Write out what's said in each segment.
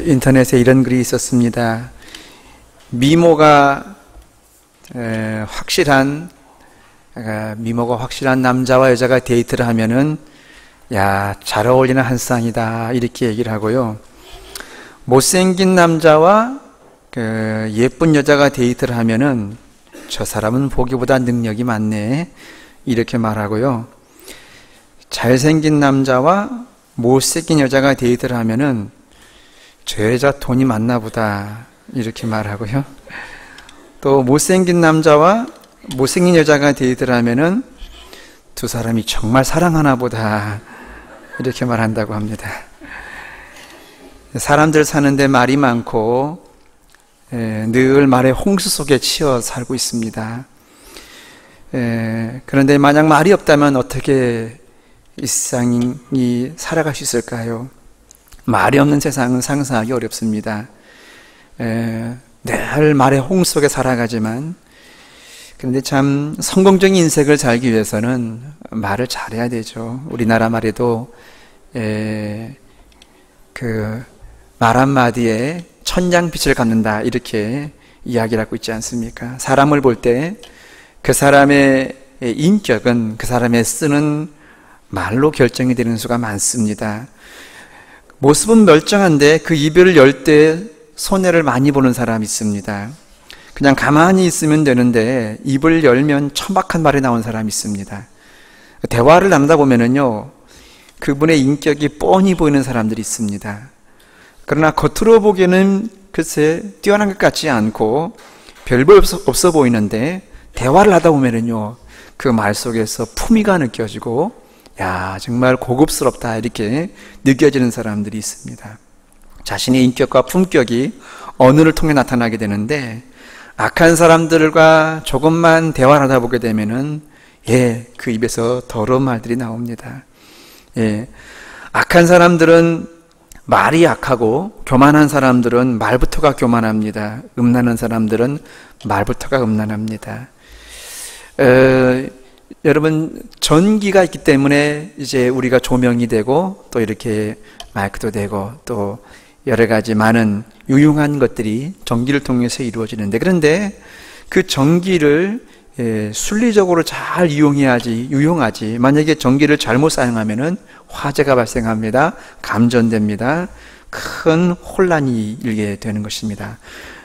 인터넷에 이런 글이 있었습니다. 미모가 확실한 남자와 여자가 데이트를 하면은 야, 잘 어울리는 한 쌍이다 이렇게 얘기를 하고요. 못생긴 남자와 예쁜 여자가 데이트를 하면은 저 사람은 보기보다 능력이 많네 이렇게 말하고요. 잘생긴 남자와 못생긴 여자가 데이트를 하면은 저 여자 돈이 많나 보다 이렇게 말하고요. 또 못생긴 남자와 못생긴 여자가 데이트를 하면은 두 사람이 정말 사랑하나 보다 이렇게 말한다고 합니다. 사람들 사는데 말이 많고 늘 말의 홍수 속에 치여 살고 있습니다. 그런데 만약 말이 없다면 어떻게 이 세상이 살아갈 수 있을까요? 말이 없는 세상은 상상하기 어렵습니다. 늘 말의 홍수 속에 살아가지만 그런데 참 성공적인 인생을 살기 위해서는 말을 잘해야 되죠. 우리나라 말에도 말 한마디에 천냥빛을 갚는다 이렇게 이야기를 하고 있지 않습니까? 사람을 볼 때 그 사람의 인격은 그 사람의 쓰는 말로 결정이 되는 수가 많습니다. 모습은 멀쩡한데 그 입을 열 때 손해를 많이 보는 사람이 있습니다. 그냥 가만히 있으면 되는데 입을 열면 천박한 말이 나온 사람이 있습니다. 대화를 나누다 보면은요, 그분의 인격이 뻔히 보이는 사람들이 있습니다. 그러나 겉으로 보기에는 글쎄 뛰어난 것 같지 않고 별볼 없어 보이는데 대화를 하다 보면은요, 그 말 속에서 품위가 느껴지고 야, 정말 고급스럽다 이렇게 느껴지는 사람들이 있습니다. 자신의 인격과 품격이 언어를 통해 나타나게 되는데 악한 사람들과 조금만 대화를 하다 보게 되면은 그 입에서 더러운 말들이 나옵니다. 악한 사람들은 말이 약하고 교만한 사람들은 말부터가 교만합니다. 음란한 사람들은 말부터가 음란합니다. 여러분, 전기가 있기 때문에 이제 우리가 조명이 되고 또 이렇게 마이크도 되고 또 여러 가지 많은 유용한 것들이 전기를 통해서 이루어지는데, 그런데 그 전기를 순리적으로 잘 유용하지 만약에 전기를 잘못 사용하면은 화재가 발생합니다. 감전됩니다. 큰 혼란이 일게 되는 것입니다.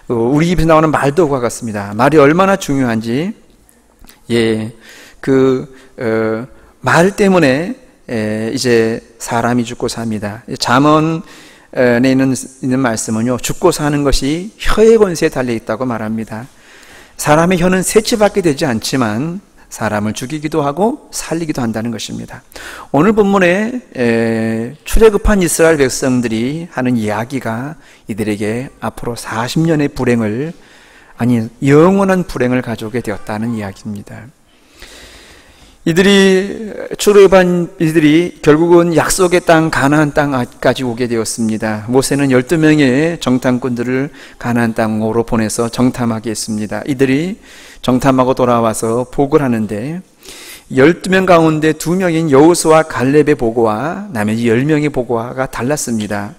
우리 입에서 나오는 말도 그와 같습니다. 말이 얼마나 중요한지, 말 때문에 이제 사람이 죽고 삽니다. 잠언에 있는 말씀은요, 죽고 사는 것이 혀의 권세에 달려 있다고 말합니다. 사람의 혀는 새치밖에 되지 않지만 사람을 죽이기도 하고 살리기도 한다는 것입니다. 오늘 본문에 출애굽한 이스라엘 백성들이 하는 이야기가 이들에게 앞으로 40년의 불행을, 아니 영원한 불행을 가져오게 되었다는 이야기입니다. 출애굽한 이들이 결국은 약속의 땅 가나안 땅까지 오게 되었습니다. 모세는 12명의 정탐꾼들을 가나안 땅으로 보내서 정탐하게 했습니다. 이들이 정탐하고 돌아와서 보고를 하는데 12명 가운데 2명인 여호수아 갈렙의 보고와 나머지 10명의 보고가 달랐습니다.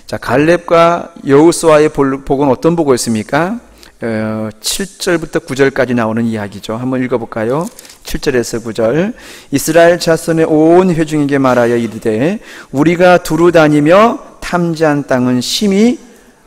자, 갈렙과 여호수아의 보고는 어떤 보고였습니까? 7절부터 9절까지 나오는 이야기죠. 한번 읽어볼까요? 7절에서 9절. 이스라엘 자손의 온 회중에게 말하여 이르되 우리가 두루 다니며 탐지한 땅은 심히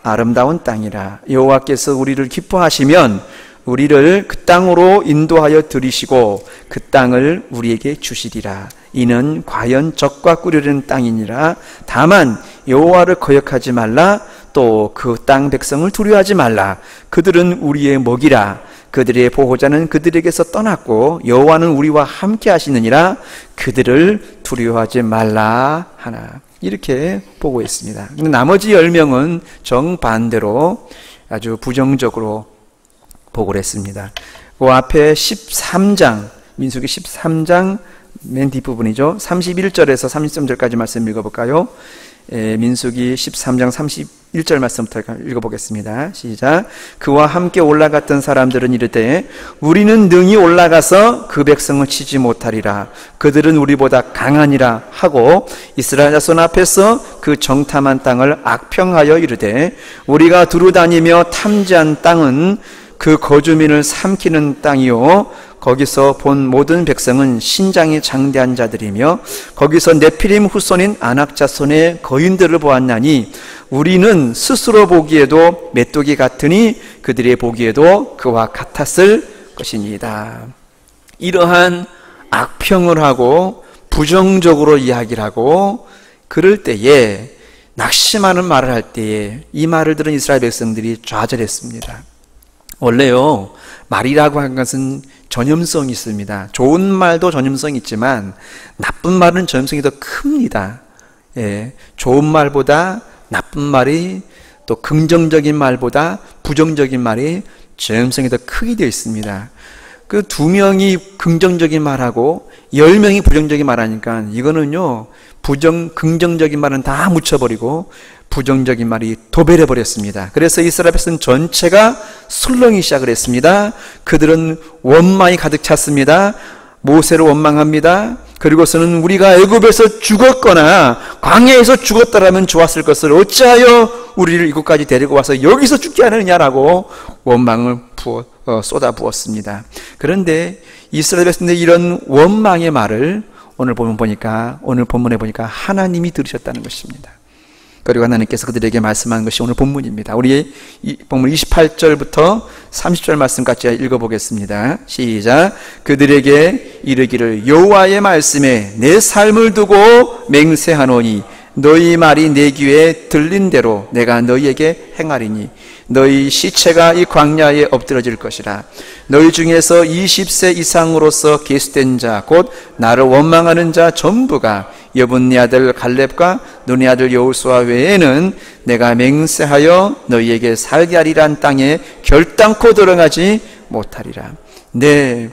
아름다운 땅이라. 여호와께서 우리를 기뻐하시면 우리를 그 땅으로 인도하여 들이시고 그 땅을 우리에게 주시리라. 이는 과연 적과 꾸려는 땅이니라. 다만 여호와를 거역하지 말라. 또 그 땅 백성을 두려워하지 말라. 그들은 우리의 먹이라. 그들의 보호자는 그들에게서 떠났고 여호와는 우리와 함께 하시느니라. 그들을 두려워하지 말라 하나. 이렇게 보고했습니다. 근데 나머지 10명은 정반대로 아주 부정적으로 보고를 했습니다. 그 앞에 13장, 민수기 13장 맨 뒷부분이죠. 31절에서 33절까지 말씀 읽어볼까요? 민수기 13장 31절 말씀부터 읽어보겠습니다. 시작. 그와 함께 올라갔던 사람들은 이르되 우리는 능히 올라가서 그 백성을 치지 못하리라. 그들은 우리보다 강하니라 하고 이스라엘 자손 앞에서 그 정탐한 땅을 악평하여 이르되 우리가 두루다니며 탐지한 땅은 그 거주민을 삼키는 땅이요 거기서 본 모든 백성은 신장이 장대한 자들이며 거기서 네피림 후손인 아낙 자손의 거인들을 보았나니 우리는 스스로 보기에도 메뚜기 같으니 그들의 보기에도 그와 같았을 것이니이다. 이러한 악평을 하고 부정적으로 이야기를 하고 그럴 때에 낙심하는 말을 할 때에 이 말을 들은 이스라엘 백성들이 좌절했습니다. 원래요, 말이라고 하는 것은 전염성이 있습니다. 좋은 말도 전염성이 있지만 나쁜 말은 전염성이 더 큽니다. 예, 좋은 말보다 나쁜 말이, 또 긍정적인 말보다 부정적인 말이 전염성이 더 크게 되어 있습니다. 그 2명이 긍정적인 말하고 10명이 부정적인 말하니까 이거는요, 긍정적인 말은 다 묻혀버리고 부정적인 말이 도배해 버렸습니다. 그래서 이스라엘 백성 전체가 술렁이기 시작을 했습니다. 그들은 원망이 가득 찼습니다. 모세를 원망합니다. 그리고서는 우리가 애굽에서 죽었거나 광야에서 죽었더라면 좋았을 것을 어찌하여 우리를 이곳까지 데리고 와서 여기서 죽게 하느냐라고 원망을 쏟아 부었습니다. 그런데 이스라엘 백성들이 이런 원망의 말을 오늘 본문에 보니까 하나님이 들으셨다는 것입니다. 그리고 하나님께서 그들에게 말씀한 것이 오늘 본문입니다. 우리 본문 28절부터 30절 말씀까지 읽어보겠습니다. 시작. 그들에게 이르기를 여호와의 말씀에 내 삶을 두고 맹세하노니 너희 말이 내 귀에 들린 대로 내가 너희에게 행하리니 너희 시체가 이 광야에 엎드러질 것이라. 너희 중에서 20세 이상으로서 계수된 자 곧 나를 원망하는 자 전부가 여분네 아들 갈렙과 눈의 아들 여호수아 외에는 내가 맹세하여 너희에게 살게 하리란 땅에 결단코 들어가지 못하리라. 네,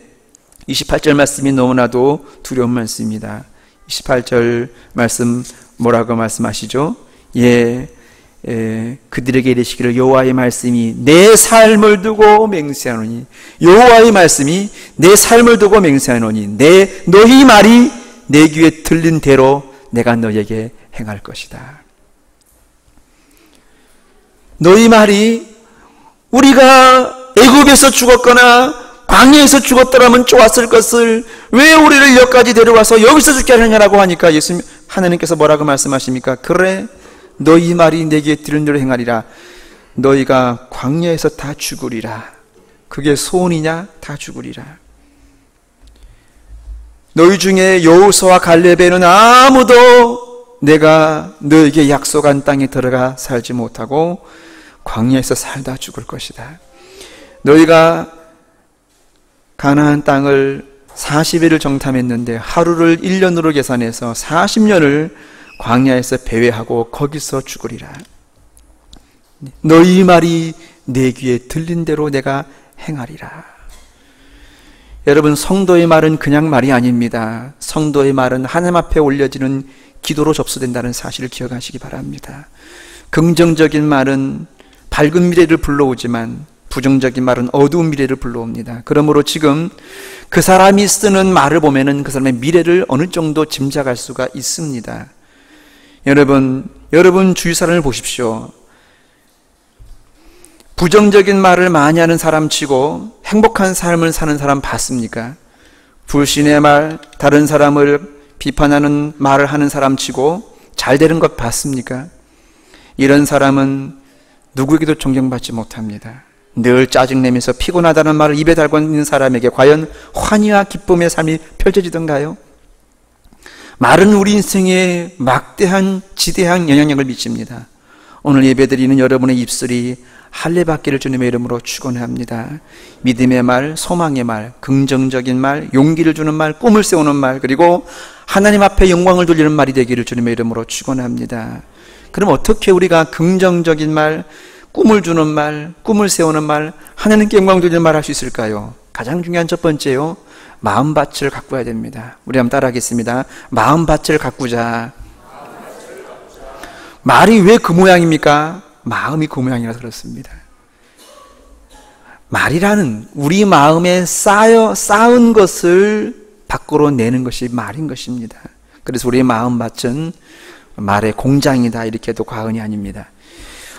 28절 말씀이 너무나도 두려운 말씀입니다. 28절 말씀 뭐라고 말씀하시죠? 그들에게 이르시기를 여호와의 말씀이 내 삶을 두고 맹세하노니, 여호와의 말씀이 내 삶을 두고 맹세하노니 너희 말이 내 귀에 들린 대로 내가 너에게 행할 것이다. 너희 말이 우리가 애굽에서 죽었거나 광야에서 죽었더라면 좋았을 것을 왜 우리를 여기까지 데려와서 여기서 죽게 하느냐라고 하니까 하나님께서 뭐라고 말씀하십니까? 그래, 너희 말이 내 귀에 들은 대로 행하리라. 너희가 광야에서 다 죽으리라. 그게 소원이냐? 다 죽으리라. 너희 중에 여호수아와 갈렙에는 아무도 내가 너에게 약속한 땅에 들어가 살지 못하고 광야에서 살다 죽을 것이다. 너희가 가나안 땅을 40일을 정탐했는데 하루를 1년으로 계산해서 40년을 광야에서 배회하고 거기서 죽으리라. 너희 말이 내 귀에 들린 대로 내가 행하리라. 여러분, 성도의 말은 그냥 말이 아닙니다. 성도의 말은 하나님 앞에 올려지는 기도로 접수된다는 사실을 기억하시기 바랍니다. 긍정적인 말은 밝은 미래를 불러오지만 부정적인 말은 어두운 미래를 불러옵니다. 그러므로 지금 그 사람이 쓰는 말을 보면은 그 사람의 미래를 어느 정도 짐작할 수가 있습니다. 여러분 주위 사람을 보십시오. 부정적인 말을 많이 하는 사람 치고 행복한 삶을 사는 사람 봤습니까? 불신의 말, 다른 사람을 비판하는 말을 하는 사람 치고 잘 되는 것 봤습니까? 이런 사람은 누구에게도 존경받지 못합니다. 늘 짜증내면서 피곤하다는 말을 입에 달고 있는 사람에게 과연 환희와 기쁨의 삶이 펼쳐지던가요? 말은 우리 인생에 막대한 지대한 영향력을 미칩니다. 오늘 예배드리는 여러분의 입술이 할례받기를 주님의 이름으로 축원합니다. 믿음의 말, 소망의 말, 긍정적인 말, 용기를 주는 말, 꿈을 세우는 말, 그리고 하나님 앞에 영광을 돌리는 말이 되기를 주님의 이름으로 축원합니다. 그럼 어떻게 우리가 긍정적인 말, 꿈을 주는 말, 꿈을 세우는 말, 하나님께 영광 돌리는 말 할 수 있을까요? 가장 중요한 첫 번째요, 마음밭을 가꾸어야 됩니다. 우리 한번 따라하겠습니다. 마음밭을 가꾸자. 말이 왜 그 모양입니까? 마음이 그 모양이라서 그렇습니다. 말이라는 우리 마음에 쌓은 것을 밖으로 내는 것이 말인 것입니다. 그래서 우리의 마음밭은 말의 공장이다, 이렇게 해도 과언이 아닙니다.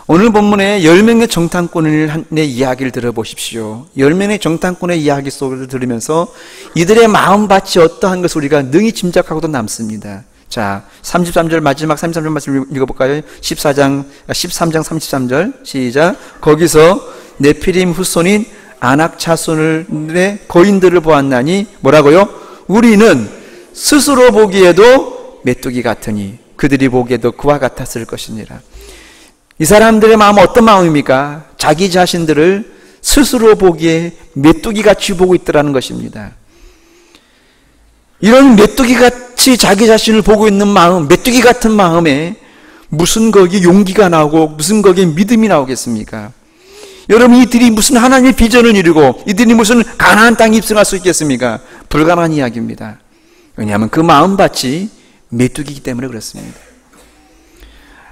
오늘 본문에 10명의 정탐꾼의 이야기를 들어보십시오. 10명의 정탐꾼의 이야기 속을 들으면서 이들의 마음밭이 어떠한 것을 우리가 능히 짐작하고도 남습니다. 자, 33절, 마지막 33절 말씀 읽어볼까요? 13장 33절 시작. 거기서 네피림 후손인 아낙 자손의 거인들을 보았나니 뭐라고요? 우리는 스스로 보기에도 메뚜기 같으니 그들이 보기에도 그와 같았을 것이니라. 이 사람들의 마음은 어떤 마음입니까? 자기 자신들을 스스로 보기에 메뚜기같이 보고 있더라는 것입니다. 이런 메뚜기같이 자기 자신을 보고 있는 마음, 메뚜기 같은 마음에 무슨 거기 용기가 나오고 무슨 거기에 믿음이 나오겠습니까? 여러분, 이들이 무슨 하나님의 비전을 이루고 이들이 무슨 가나안 땅에 입성할 수 있겠습니까? 불가능한 이야기입니다. 왜냐하면 그 마음밭이 메뚜기이기 때문에 그렇습니다.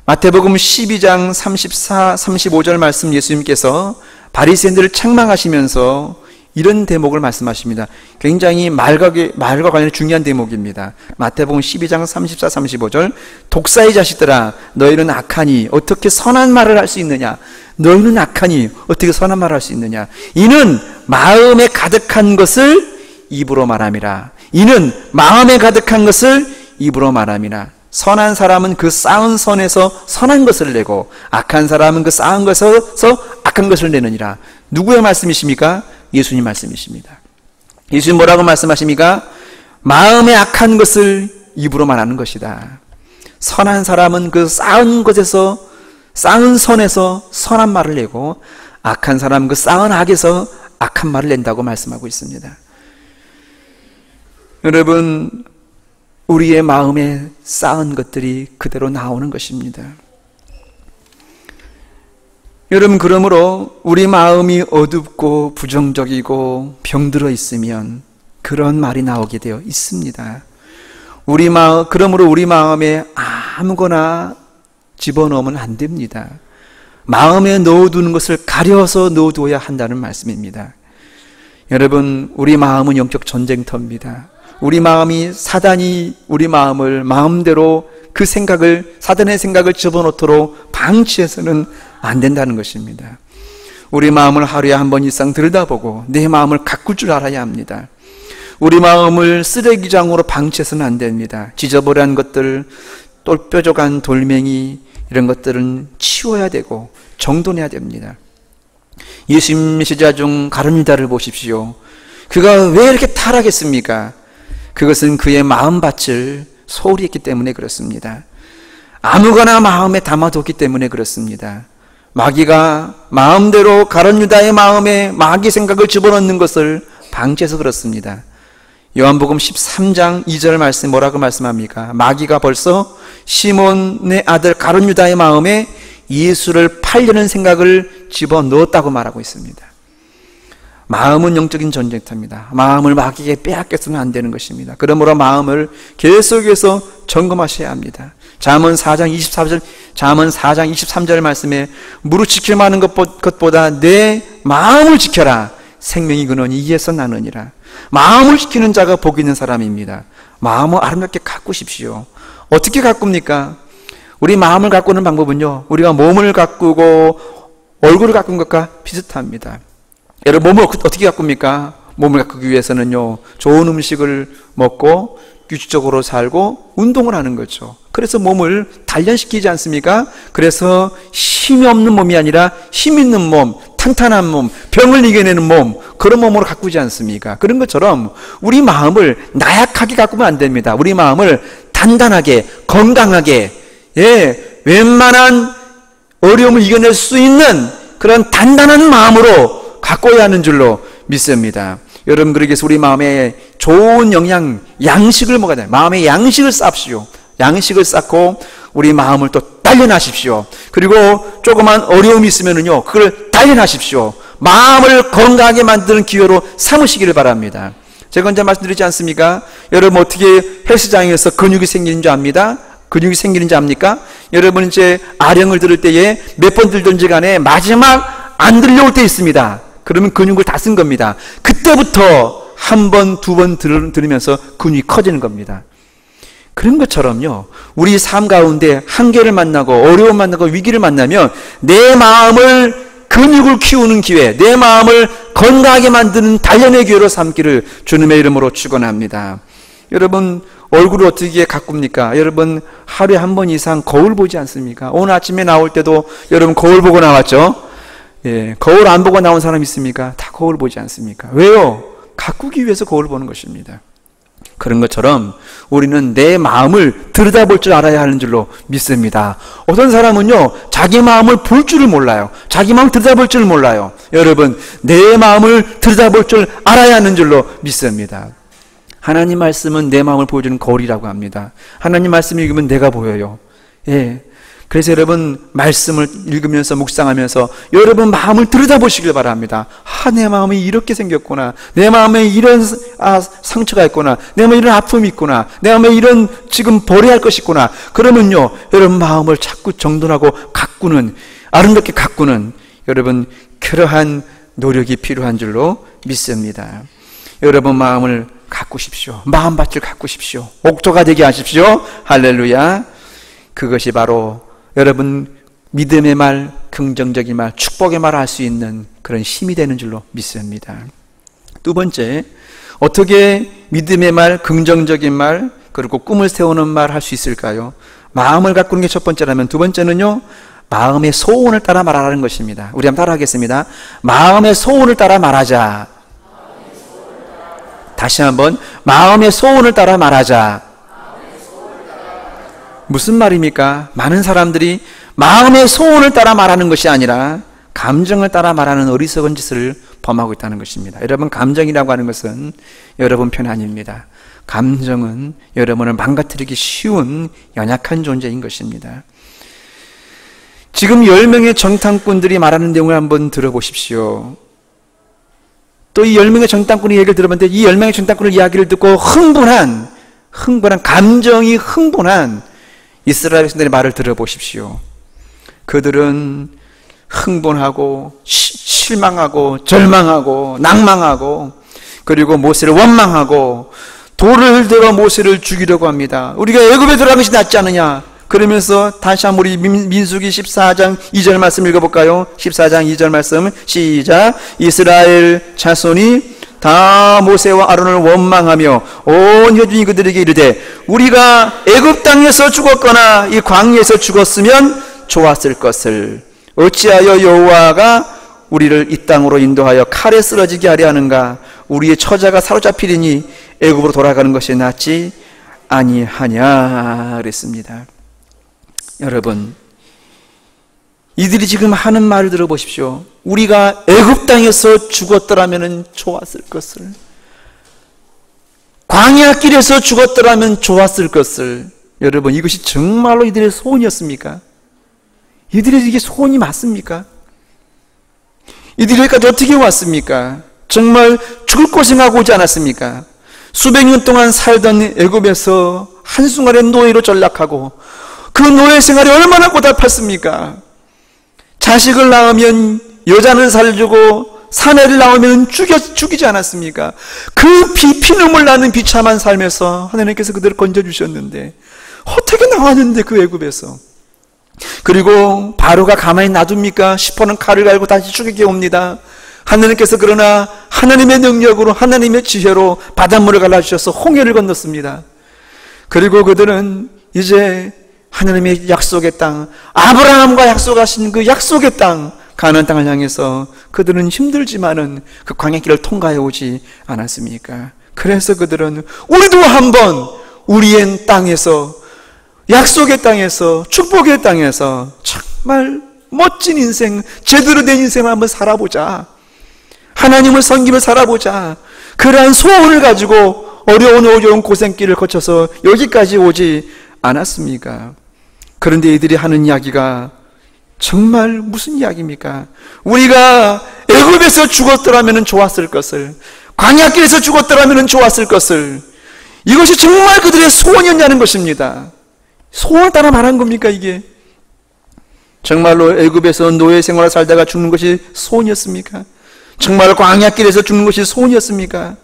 마태복음 12장 34, 35절 말씀 예수님께서 바리새인들을 책망하시면서 이런 대목을 말씀하십니다. 굉장히 말과 관련된 중요한 대목입니다. 마태복음 12장 34, 35절 독사의 자식들아 너희는 악하니 어떻게 선한 말을 할 수 있느냐? 너희는 악하니 어떻게 선한 말을 할 수 있느냐? 이는 마음에 가득한 것을 입으로 말함이라. 이는 마음에 가득한 것을 입으로 말함이라. 선한 사람은 그 쌓은 선에서 선한 것을 내고 악한 사람은 그 쌓은 것에서 악한 것을 내느니라. 누구의 말씀이십니까? 예수님 말씀이십니다. 예수님 뭐라고 말씀하십니까? 마음에 악한 것을 입으로 말하는 것이다. 선한 사람은 그 쌓은 것에서 쌓은 선에서 선한 말을 내고 악한 사람은 그 쌓은 악에서 악한 말을 낸다고 말씀하고 있습니다. 여러분, 우리의 마음에 쌓은 것들이 그대로 나오는 것입니다. 여러분, 그러므로 우리 마음이 어둡고 부정적이고 병들어 있으면 그런 말이 나오게 되어 있습니다. 그러므로 우리 마음에 아무거나 집어넣으면 안 됩니다. 마음에 넣어두는 것을 가려서 넣어두어야 한다는 말씀입니다. 여러분, 우리 마음은 영적 전쟁터입니다. 우리 마음이 사단이 우리 마음을 마음대로 사단의 생각을 집어넣도록 방치해서는 안 된다는 것입니다. 우리 마음을 하루에 한 번 이상 들여다보고 내 마음을 가꿀 줄 알아야 합니다. 우리 마음을 쓰레기장으로 방치해서는 안 됩니다. 지저분한 것들, 똘뾰족한 돌멩이, 이런 것들은 치워야 되고 정돈해야 됩니다. 예수님 제자 중 가룟 유다를 보십시오. 그가 왜 이렇게 타락했습니까? 그것은 그의 마음밭을 소홀히 했기 때문에 그렇습니다. 아무거나 마음에 담아뒀기 때문에 그렇습니다. 마귀가 마음대로 가룟 유다의 마음에 마귀 생각을 집어넣는 것을 방치해서 그렇습니다. 요한복음 13장 2절 말씀 뭐라고 말씀합니까? 마귀가 벌써 시몬의 아들 가룟 유다의 마음에 예수를 팔려는 생각을 집어넣었다고 말하고 있습니다. 마음은 영적인 전쟁터입니다. 마음을 마귀에게 빼앗겨서는 안 되는 것입니다. 그러므로 마음을 계속해서 점검하셔야 합니다. 잠언 4장 23절 말씀에 무릇 지킬 만한 것보다 내 마음을 지켜라. 생명이 근원이 이에서 나느니라. 마음을 지키는 자가 복 있는 사람입니다. 마음을 아름답게 가꾸십시오. 어떻게 가꿉니까? 우리 마음을 가꾸는 방법은요, 우리가 몸을 가꾸고 얼굴을 가꾸는 것과 비슷합니다. 여러분, 몸을 어떻게 가꿉니까? 몸을 가꾸기 위해서는요, 좋은 음식을 먹고 규칙적으로 살고 운동을 하는 거죠. 그래서 몸을 단련시키지 않습니까? 그래서 힘이 없는 몸이 아니라 힘 있는 몸, 탄탄한 몸, 병을 이겨내는 몸, 그런 몸으로 가꾸지 않습니까? 그런 것처럼 우리 마음을 나약하게 가꾸면 안 됩니다. 우리 마음을 단단하게, 건강하게, 웬만한 어려움을 이겨낼 수 있는 그런 단단한 마음으로 가꿔야 하는 줄로 믿습니다. 여러분, 그러기 위해서 우리 마음에 좋은 영양, 양식을 먹어야 돼요. 마음에 양식을 쌓으십시오. 양식을 쌓고 우리 마음을 또 단련하십시오. 그리고 조그만 어려움이 있으면은요, 그걸 단련하십시오. 마음을 건강하게 만드는 기회로 삼으시기를 바랍니다. 제가 언제 말씀드리지 않습니까? 여러분, 어떻게 헬스장에서 근육이 생기는 줄 압니다? 근육이 생기는지 압니까? 여러분 이제 아령을 들을 때에 몇 번 들든지 간에 마지막 안 들려올 때 있습니다. 그러면 근육을 다 쓴 겁니다. 그때부터 한 번, 두 번 들으면서 근육이 커지는 겁니다. 그런 것처럼요, 우리 삶 가운데 한계를 만나고 어려움 만나고 위기를 만나면 내 마음을 근육을 키우는 기회, 내 마음을 건강하게 만드는 단련의 기회로 삼기를 주님의 이름으로 축원합니다. 여러분 얼굴을 어떻게 가꿉니까? 여러분 하루에 한 번 이상 거울 보지 않습니까? 오늘 아침에 나올 때도 여러분 거울 보고 나왔죠? 예, 거울 안 보고 나온 사람 있습니까? 다 거울 보지 않습니까? 왜요? 가꾸기 위해서 거울 보는 것입니다. 그런 것처럼 우리는 내 마음을 들여다볼 줄 알아야 하는 줄로 믿습니다. 어떤 사람은요, 자기 마음을 볼 줄을 몰라요. 자기 마음을 들여다볼 줄을 몰라요. 여러분, 내 마음을 들여다볼 줄 알아야 하는 줄로 믿습니다. 하나님 말씀은 내 마음을 보여주는 거울이라고 합니다. 하나님 말씀을 읽으면 내가 보여요. 예. 그래서 여러분 말씀을 읽으면서 묵상하면서 여러분 마음을 들여다보시길 바랍니다. 내 마음이 이렇게 생겼구나. 내 마음에 이런 상처가 있구나. 내 마음에 이런 아픔이 있구나. 내 마음에 이런 지금 버려야 할 것이 있구나. 그러면요, 여러분 마음을 자꾸 정돈하고 가꾸는, 아름답게 가꾸는 여러분 그러한 노력이 필요한 줄로 믿습니다. 여러분 마음을 가꾸십시오. 마음밭을 가꾸십시오. 옥토가 되게 하십시오. 할렐루야. 그것이 바로 여러분 믿음의 말, 긍정적인 말, 축복의 말을 할 수 있는 그런 힘이 되는 줄로 믿습니다. 두 번째, 어떻게 믿음의 말, 긍정적인 말, 그리고 꿈을 세우는 말 할 수 있을까요? 마음을 가꾸는 게 첫 번째라면 두 번째는요, 마음의 소원을 따라 말하는 것입니다. 우리 한번 따라 하겠습니다. 마음의 소원을 따라 말하자. 다시 한번, 마음의 소원을 따라 말하자. 무슨 말입니까? 많은 사람들이 마음의 소원을 따라 말하는 것이 아니라 감정을 따라 말하는 어리석은 짓을 범하고 있다는 것입니다. 여러분, 감정이라고 하는 것은 여러분 편 아닙니다. 감정은 여러분을 망가뜨리기 쉬운 연약한 존재인 것입니다. 지금 10명의 정탐꾼들이 말하는 내용을 한번 들어보십시오. 또 이 10명의 정탐꾼의 얘기를 들어봤는데 이 10명의 정탐꾼의 이야기를 듣고 흥분한 감정이 흥분한 이스라엘 백성들의 말을 들어보십시오. 그들은 흥분하고 실망하고 절망하고 낭망하고 그리고 모세를 원망하고 돌을 들어 모세를 죽이려고 합니다. 우리가 애굽에 들어간 것이 낫지 않느냐. 그러면서 다시 한번 우리 민수기 14장 2절 말씀 읽어볼까요? 14장 2절 말씀 시작. 이스라엘 자손이 다 모세와 아론을 원망하며 온 회중이 그들에게 이르되 우리가 애굽 땅에서 죽었거나 이 광야에서 죽었으면 좋았을 것을 어찌하여 여호와가 우리를 이 땅으로 인도하여 칼에 쓰러지게 하려 하는가. 우리의 처자가 사로잡히리니 애굽으로 돌아가는 것이 낫지 아니하냐 그랬습니다. 여러분, 이들이 지금 하는 말을 들어보십시오. 우리가 애굽 땅에서 죽었더라면 좋았을 것을, 광야 길에서 죽었더라면 좋았을 것을. 여러분, 이것이 정말로 이들의 소원이었습니까? 이들의 이게 소원이 맞습니까? 이들이 여기까지 어떻게 왔습니까? 정말 죽을 고생하고 오지 않았습니까? 수백 년 동안 살던 애굽에서 한순간에 노예로 전락하고 그 노예 생활이 얼마나 고달팠습니까? 자식을 낳으면 여자는 살주고 사내를 낳으면 죽이지 않았습니까? 그 피눈물 나는 비참한 삶에서 하나님께서 그들을 건져주셨는데 어떻게 나왔는데 그 애굽에서. 그리고 바로가 가만히 놔둡니까? 시퍼는 칼을 갈고 다시 죽이게 옵니다. 하나님께서 그러나 하나님의 능력으로 하나님의 지혜로 바닷물을 갈라주셔서 홍해를 건넜습니다. 그리고 그들은 이제 하나님의 약속의 땅, 아브라함과 약속하신 그 약속의 땅, 가나안 땅을 향해서 그들은 힘들지만은 그 광야길을 통과해 오지 않았습니까? 그래서 그들은 우리도 한번 우리의 땅에서, 약속의 땅에서, 축복의 땅에서 정말 멋진 인생, 제대로 된 인생을 한번 살아보자. 하나님을 섬기며 살아보자. 그러한 소원을 가지고 어려운 고생길을 거쳐서 여기까지 오지 않았습니까? 그런데 이들이 하는 이야기가 정말 무슨 이야기입니까? 우리가 애굽에서 죽었더라면 좋았을 것을, 광야길에서 죽었더라면 좋았을 것을. 이것이 정말 그들의 소원이었냐는 것입니다. 소원을 따라 말한 겁니까 이게? 정말로 애굽에서 노예 생활을 살다가 죽는 것이 소원이었습니까? 정말 광야길에서 죽는 것이 소원이었습니까?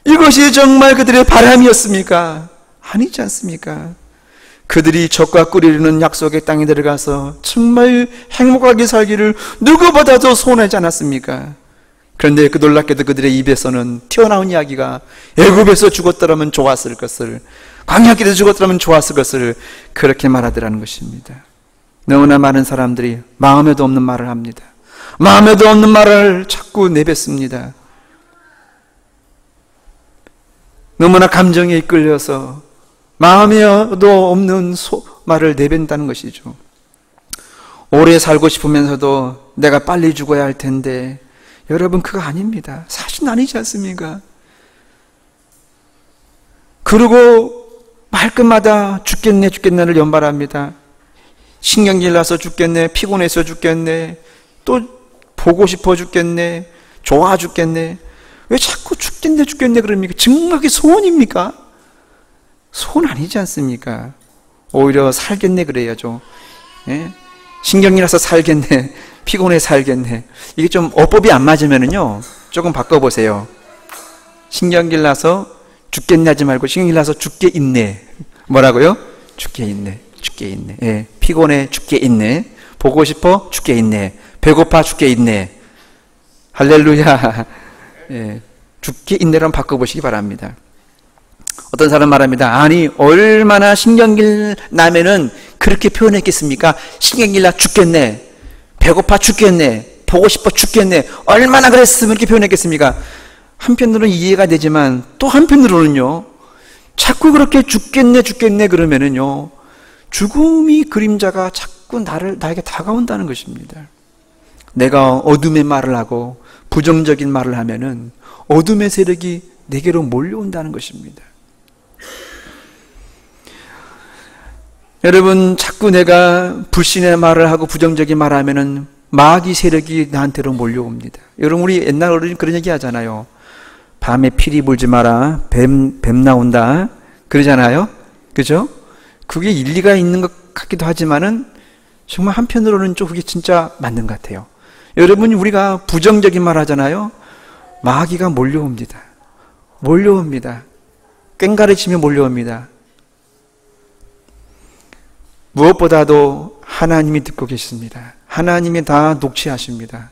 이것이 정말 그들의 바람이었습니까? 아니지 않습니까? 그들이 적과 꿀이르는 약속의 땅에 들어가서 정말 행복하게 살기를 누구보다도 소원하지 않았습니까? 그런데 그 놀랍게도 그들의 입에서는 튀어나온 이야기가 애굽에서 죽었더라면 좋았을 것을, 광야길에서 죽었더라면 좋았을 것을 그렇게 말하더라는 것입니다. 너무나 많은 사람들이 마음에도 없는 말을 합니다. 마음에도 없는 말을 자꾸 내뱉습니다. 너무나 감정에 이끌려서 마음에도 없는 말을 내뱉는다는 것이죠. 오래 살고 싶으면서도 내가 빨리 죽어야 할 텐데, 여러분 그거 아닙니다. 사실은 아니지 않습니까? 그리고 말끝마다 죽겠네를 연발합니다. 신경질 나서 죽겠네, 피곤해서 죽겠네, 또 보고 싶어 죽겠네, 좋아 죽겠네. 왜 자꾸 죽겠네 그럽니까? 정말 그게 소원입니까? 소원 아니지 않습니까? 오히려 살겠네 그래야죠. 예? 신경이 나서 살겠네, 피곤해 살겠네. 이게 좀 어법이 안 맞으면은요, 조금 바꿔보세요. 신경질 나서 죽겠네 하지 말고 신경질 나서 죽게 있네. 뭐라고요? 죽게 있네. 예, 피곤해 죽게 있네. 보고 싶어 죽게 있네. 배고파 죽게 있네. 할렐루야. 예, 죽게 있네랑 바꿔보시기 바랍니다. 어떤 사람 말합니다. 아니, 얼마나 신경질 나면은 그렇게 표현했겠습니까? 신경질 나 죽겠네, 배고파 죽겠네, 보고 싶어 죽겠네, 얼마나 그랬으면 이렇게 표현했겠습니까? 한편으로는 이해가 되지만 또 한편으로는요, 자꾸 그렇게 죽겠네 그러면은요, 죽음이 그림자가 자꾸 나에게 다가온다는 것입니다. 내가 어둠의 말을 하고 부정적인 말을 하면은 어둠의 세력이 내게로 몰려온다는 것입니다. 여러분, 자꾸 내가 불신의 말을 하고 부정적인 말을 하면은 마귀 세력이 나한테로 몰려옵니다. 여러분, 우리 옛날 어른이 그런 얘기 하잖아요. 밤에 피리 불지 마라, 뱀 나온다, 그러잖아요. 그죠? 그게 일리가 있는 것 같기도 하지만은 정말 한편으로는 좀 그게 진짜 맞는 것 같아요. 여러분, 우리가 부정적인 말 하잖아요. 마귀가 몰려옵니다. 꽹가리치며 몰려옵니다. 무엇보다도 하나님이 듣고 계십니다. 하나님이 다 녹취하십니다.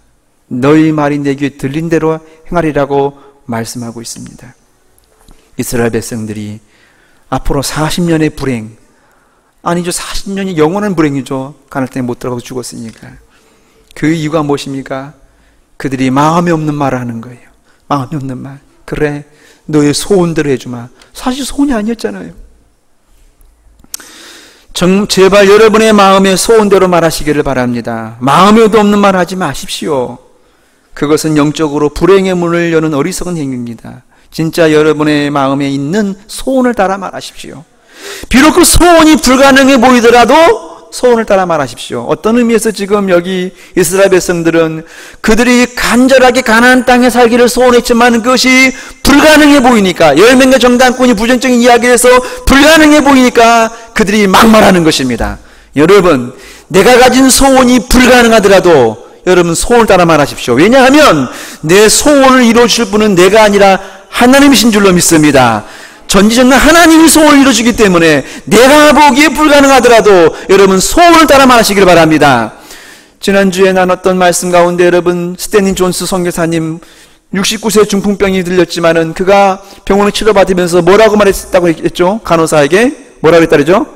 너희 말이 내 귀에 들린 대로 행하리라고 말씀하고 있습니다. 이스라엘 백성들이 앞으로 40년의 불행, 아니죠, 40년이 영원한 불행이죠. 가나안 땅에 못 들어가고 죽었으니까. 그 이유가 무엇입니까? 그들이 마음에 없는 말을 하는 거예요. 마음에 없는 말. 그래, 너의 소원대로 해주마. 사실 소원이 아니었잖아요. 제발 여러분의 마음의 소원대로 말하시기를 바랍니다. 마음에도 없는 말 하지 마십시오. 그것은 영적으로 불행의 문을 여는 어리석은 행위입니다. 진짜 여러분의 마음에 있는 소원을 따라 말하십시오. 비록 그 소원이 불가능해 보이더라도 소원을 따라 말하십시오. 어떤 의미에서 지금 여기 이스라엘 백성들은 그들이 간절하게 가나안 땅에 살기를 소원했지만 그것이 불가능해 보이니까, 10명의 정당꾼이 부정적인 이야기를 해서 불가능해 보이니까 그들이 막 말하는 것입니다. 여러분, 내가 가진 소원이 불가능하더라도 여러분 소원을 따라 말하십시오. 왜냐하면 내 소원을 이루어주실 분은 내가 아니라 하나님이신 줄로 믿습니다. 전지전능 하나님이 소원을 이루어주기 때문에 내가 보기에 불가능하더라도 여러분 소원을 따라 말하시길 바랍니다. 지난주에 나눴던 말씀 가운데 여러분, 스탠리 존스 선교사님 69세 중풍병이 들렸지만은 그가 병원을 치료받으면서 뭐라고 말했다고 했죠? 간호사에게 뭐라고 했다 그러죠?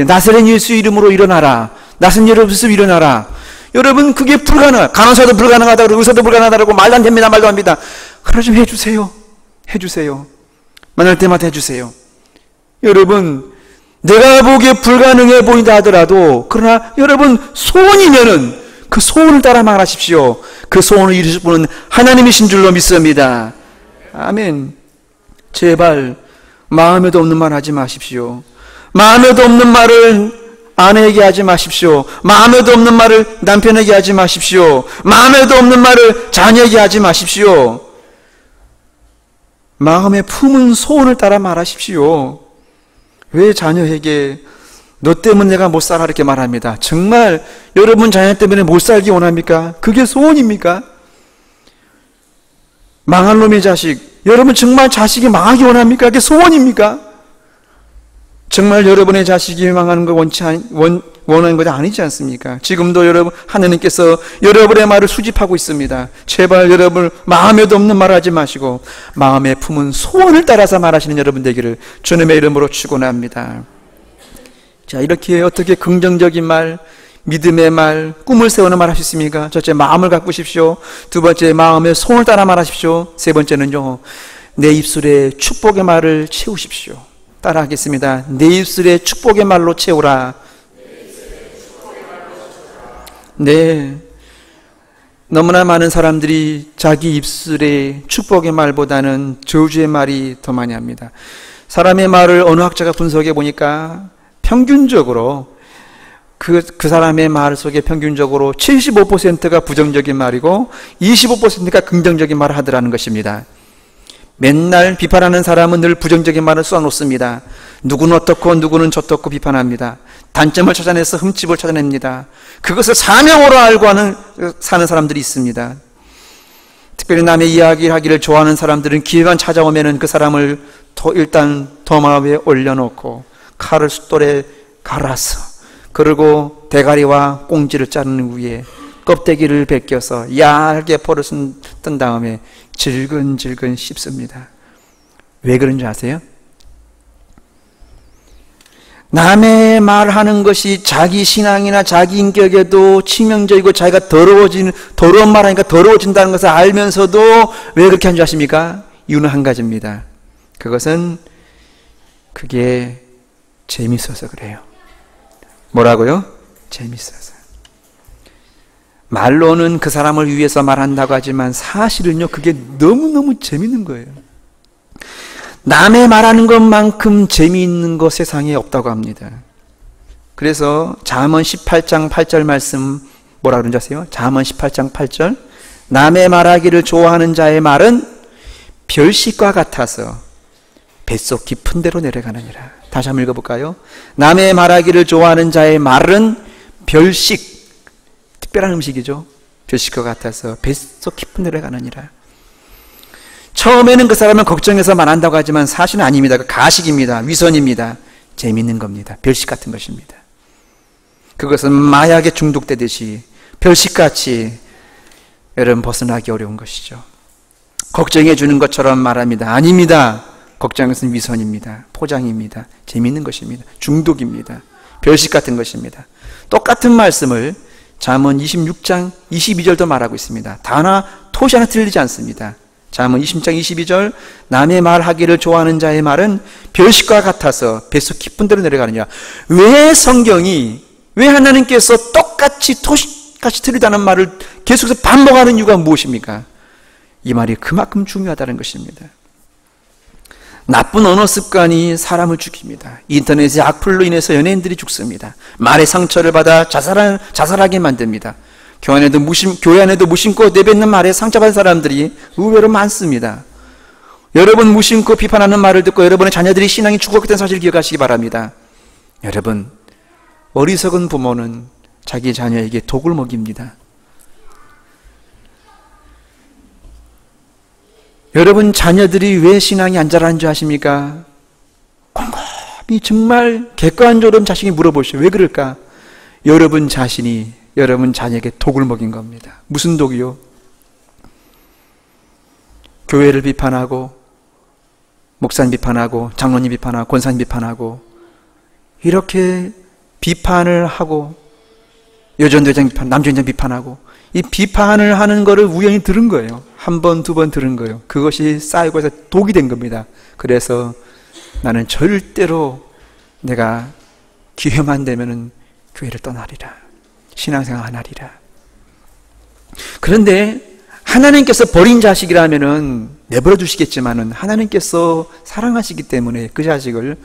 나사렛 예수 이름으로 일어나라. 나사렛 예수 일어나라. 여러분, 그게 간호사도 불가능하다고, 의사도 불가능하다고 말도 안 됩니다. 말도 안 됩니다. 그래 좀 해주세요. 만날 때마다 해주세요. 여러분, 내가 보기에 불가능해 보인다 하더라도, 그러나 여러분 소원이면은 그 소원을 따라 말하십시오. 그 소원을 이루실 분은 하나님이신 줄로 믿습니다. 아멘. 제발 마음에도 없는 말 하지 마십시오. 마음에도 없는 말을 아내에게 하지 마십시오. 마음에도 없는 말을 남편에게 하지 마십시오. 마음에도 없는 말을 자녀에게 하지 마십시오. 마음에 품은 소원을 따라 말하십시오. 왜 자녀에게 너 때문에 내가 못 살아 이렇게 말합니다. 정말 여러분 자녀 때문에 못 살기 원합니까? 그게 소원입니까? 망할 놈의 자식, 여러분 정말 자식이 망하기 원합니까? 그게 소원입니까? 정말 여러분의 자식이 망하는 거 원하는 것이 아니지 않습니까? 지금도 여러분, 하느님께서 여러분의 말을 수집하고 있습니다. 제발 여러분 마음에도 없는 말 하지 마시고 마음에 품은 소원을 따라서 말하시는 여러분 되기를 주님의 이름으로 축원합니다. 자, 이렇게 어떻게 긍정적인 말, 믿음의 말, 꿈을 세우는 말 하셨습니까? 첫째, 마음을 가꾸십시오. 두 번째, 마음의 소원을 따라 말하십시오. 세 번째는요, 내 입술에 축복의 말을 채우십시오. 따라 하겠습니다. 내 입술에 축복의 말로 채우라. 네, 너무나 많은 사람들이 자기 입술에 축복의 말보다는 저주의 말이 더 많이 합니다. 사람의 말을 어느 학자가 분석해 보니까 평균적으로 그 사람의 말 속에 평균적으로 75%가 부정적인 말이고 25%가 긍정적인 말을 하더라는 것입니다. 맨날 비판하는 사람은 늘 부정적인 말을 쏘아놓습니다. 누구는 어떻고 누구는 저떻고 비판합니다. 단점을 찾아내서 흠집을 찾아냅니다. 그것을 사명으로 알고 사는 사람들이 있습니다. 특별히 남의 이야기를 하기를 좋아하는 사람들은 기회만 찾아오면 그 사람을 일단 도마 위에 올려놓고 칼을 숫돌에 갈아서, 그리고 대가리와 꽁지를 자른 후에 껍데기를 벗겨서 얇게 포를 뜬 다음에 질근질근 씹습니다. 왜 그런지 아세요? 남의 말하는 것이 자기 신앙이나 자기 인격에도 치명적이고 자기가 더러운 말하니까 더러워진다는 것을 알면서도 왜 그렇게 한 줄 아십니까? 이유는 한 가지입니다. 그게 재밌어서 그래요. 뭐라고요? 재밌어서. 말로는 그 사람을 위해서 말한다고 하지만 사실은요, 그게 너무너무 재밌는 거예요. 남의 말하는 것만큼 재미있는 거 세상에 없다고 합니다. 그래서 잠언 18장 8절 말씀 뭐라 그런지 아세요? 잠언 18장 8절, 남의 말하기를 좋아하는 자의 말은 별식과 같아서 뱃속 깊은 데로 내려가느니라. 다시 한번 읽어볼까요? 남의 말하기를 좋아하는 자의 말은 별식, 특별한 음식이죠. 별식과 같아서 뱃속 깊은 데로 가느니라. 처음에는 그 사람을 걱정해서 말한다고 하지만 사실은 아닙니다. 가식입니다. 위선입니다. 재미있는 겁니다. 별식 같은 것입니다. 그것은 마약에 중독되듯이 별식같이 여러분 벗어나기 어려운 것이죠. 걱정해 주는 것처럼 말합니다. 아닙니다. 걱정은 위선입니다. 포장입니다. 재미있는 것입니다. 중독입니다. 별식 같은 것입니다. 똑같은 말씀을 잠언 26장 22절도 말하고 있습니다. 단하 토시 하나 틀리지 않습니다. 잠언 26장 22절, 남의 말하기를 좋아하는 자의 말은 별식과 같아서 뱃속 깊은 데로 내려가느냐. 왜 하나님께서 똑같이 토시같이 틀리다는 말을 계속해서 반복하는 이유가 무엇입니까? 이 말이 그만큼 중요하다는 것입니다. 나쁜 언어 습관이 사람을 죽입니다. 인터넷의 악플로 인해서 연예인들이 죽습니다. 말의 상처를 받아 자살하게 만듭니다. 교회 안에도 무심코 내뱉는 말에 상처받은 사람들이 의외로 많습니다. 여러분 무심코 비판하는 말을 듣고 여러분의 자녀들이 신앙이 죽었다는 사실을 기억하시기 바랍니다. 여러분, 어리석은 부모는 자기 자녀에게 독을 먹입니다. 여러분 자녀들이 왜 신앙이 안 자라는 줄 아십니까? 곰곰이 정말 객관적으로 자신이 물어보시오. 왜 그럴까? 여러분 자신이 여러분 자녀에게 독을 먹인 겁니다. 무슨 독이요? 교회를 비판하고 목사님 비판하고 장로님 비판하고 권사님 비판하고 이렇게 비판을 하고 여전도장 비판, 남전장 비판하고 이 비판을 하는 거를 우연히 들은 거예요. 한 번, 두 번 들은 거예요. 그것이 쌓이고 해서 독이 된 겁니다. 그래서 나는 절대로 내가 기회만 되면은 교회를 떠나리라. 신앙생활 안 하리라. 그런데 하나님께서 버린 자식이라면은 내버려 두시겠지만은 하나님께서 사랑하시기 때문에 그 자식을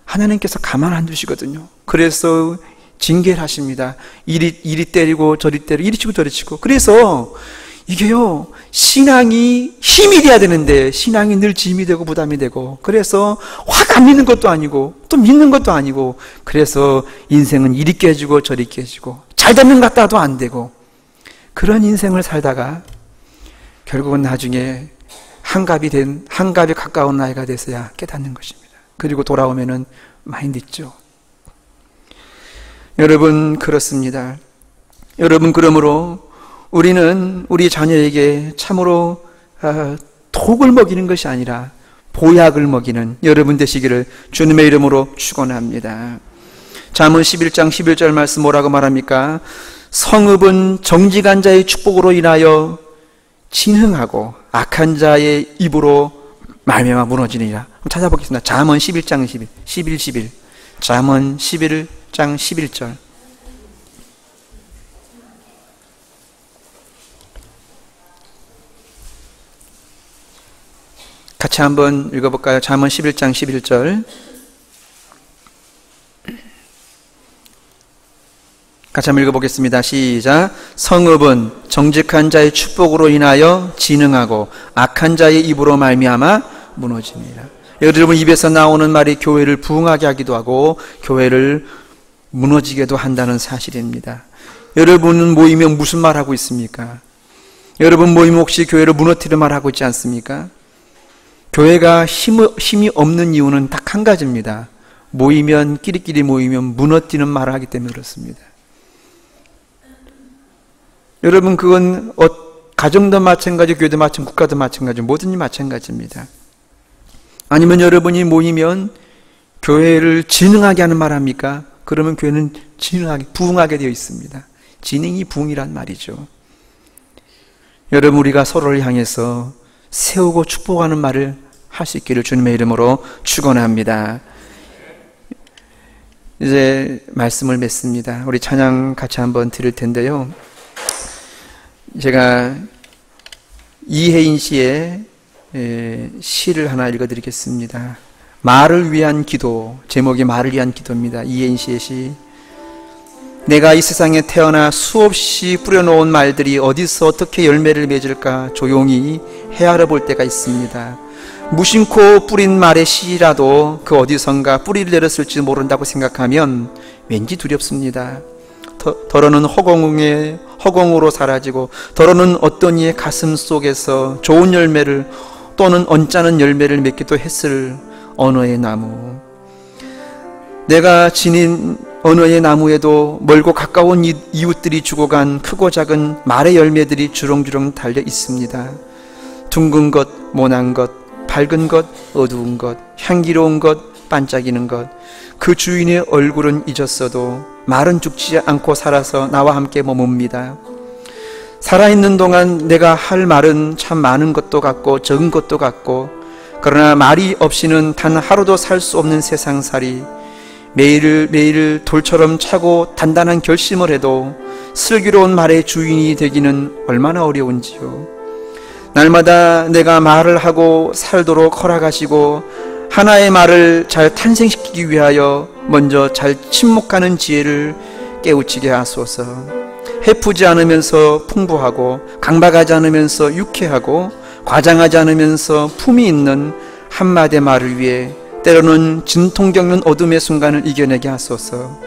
하나님께서 가만 안 두시거든요. 그래서 징계를 하십니다. 이리 때리고 저리 때리고 이리 치고 저리 치고. 그래서 이게요, 신앙이 힘이 돼야 되는데 신앙이 늘 짐이 되고 부담이 되고, 그래서 확 안 믿는 것도 아니고 또 믿는 것도 아니고, 그래서 인생은 이리 깨지고 저리 깨지고 잘 되는 것 같다도 안 되고, 그런 인생을 살다가 결국은 나중에 한갑이 가까운 나이가 돼서야 깨닫는 것입니다. 그리고 돌아오면은 많이 늦죠. 여러분, 그렇습니다. 여러분, 그러므로 우리는 우리 자녀에게 참으로 독을 먹이는 것이 아니라 보약을 먹이는 여러분 되시기를 주님의 이름으로 축원합니다. 잠언 11장 11절 말씀 뭐라고 말합니까? 성읍은 정직한 자의 축복으로 인하여 진흥하고 악한 자의 입으로 말미암아 무너지느니라. 찾아보겠습니다. 잠언 11장 11. 잠언 11장 11절. 같이 한번 읽어볼까요? 잠언 11장 11절. 같이 한번 읽어보겠습니다. 시작. 성읍은 정직한 자의 축복으로 인하여 진흥하고 악한 자의 입으로 말미암아 무너집니다. 여러분 입에서 나오는 말이 교회를 부흥하게 하기도 하고 교회를 무너지게도 한다는 사실입니다. 여러분은 모이면 무슨 말하고 있습니까? 여러분 모이면 혹시 교회를 무너뜨리는 말하고 있지 않습니까? 교회가 힘이 없는 이유는 딱 한 가지입니다. 끼리끼리 모이면 무너뜨리는 말을 하기 때문에 그렇습니다. 여러분, 그건 가정도 마찬가지, 교회도 마찬가지, 국가도 마찬가지, 모든 일 마찬가지입니다. 아니면 여러분이 모이면 교회를 진흥하게 하는 말 합니까? 그러면 교회는 부흥하게 되어 있습니다. 진흥이 부흥이란 말이죠. 여러분, 우리가 서로를 향해서 세우고 축복하는 말을 할 수 있기를 주님의 이름으로 축원합니다. 이제 말씀을 맺습니다. 우리 찬양 같이 한번 드릴 텐데요. 제가 이혜인 씨의 시를 하나 읽어드리겠습니다. 말을 위한 기도, 제목이 말을 위한 기도입니다. 이혜인 씨의 시. 내가 이 세상에 태어나 수없이 뿌려놓은 말들이 어디서 어떻게 열매를 맺을까 조용히 헤아려 볼 때가 있습니다. 무심코 뿌린 말의 씨라도 그 어디선가 뿌리를 내렸을지 모른다고 생각하면 왠지 두렵습니다. 더러는 허공으로 사라지고, 더러는 어떤 이의 가슴 속에서 좋은 열매를 또는 언짢은 열매를 맺기도 했을 언어의 나무. 내가 지닌 언어의 나무에도 멀고 가까운 이웃들이 죽어간 크고 작은 말의 열매들이 주렁주렁 달려 있습니다. 둥근 것, 모난 것, 밝은 것, 어두운 것, 향기로운 것, 반짝이는 것. 그 주인의 얼굴은 잊었어도 말은 죽지 않고 살아서 나와 함께 머뭅니다. 살아있는 동안 내가 할 말은 참 많은 것도 같고 적은 것도 같고, 그러나 말이 없이는 단 하루도 살 수 없는 세상살이, 매일 돌처럼 차고 단단한 결심을 해도 슬기로운 말의 주인이 되기는 얼마나 어려운지요. 날마다 내가 말을 하고 살도록 허락하시고 하나의 말을 잘 탄생시키기 위하여 먼저 잘 침묵하는 지혜를 깨우치게 하소서. 해프지 않으면서 풍부하고 강박하지 않으면서 유쾌하고 과장하지 않으면서 품이 있는 한마디 말을 위해 때로는 진통 겪는 어둠의 순간을 이겨내게 하소서.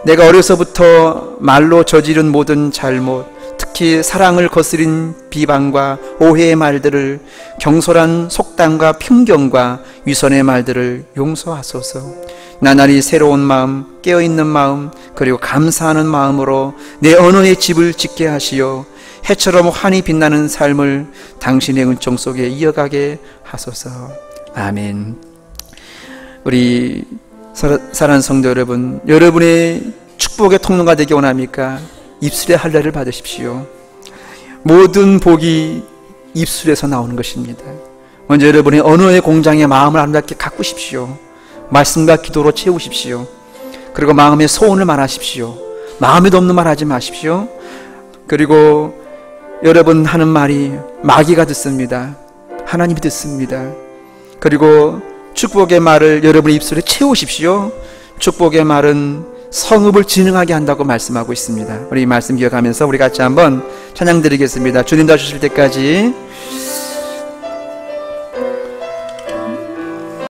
내가 어려서부터 말로 저지른 모든 잘못, 특히 사랑을 거스린 비방과 오해의 말들을, 경솔한 속담과 편견과 위선의 말들을 용서하소서. 나날이 새로운 마음, 깨어있는 마음, 그리고 감사하는 마음으로 내 언어의 집을 짓게 하시어 해처럼 환히 빛나는 삶을 당신의 은총 속에 이어가게 하소서. 아멘. 우리 사랑하는 성도 여러분, 여러분의 축복의 통로가 되기 원합니까? 입술의 할례를 받으십시오. 모든 복이 입술에서 나오는 것입니다. 먼저 여러분의 언어의 공장에 마음을 아름답게 가꾸십시오. 말씀과 기도로 채우십시오. 그리고 마음의 소원을 말하십시오. 마음에도 없는 말 하지 마십시오. 그리고 여러분 하는 말이 마귀가 듣습니다. 하나님이 듣습니다. 그리고 축복의 말을 여러분의 입술에 채우십시오. 축복의 말은 성읍을 진흥하게 한다고 말씀하고 있습니다. 우리 이 말씀 기억하면서 우리 같이 한번 찬양 드리겠습니다. 주님 도와주실 때까지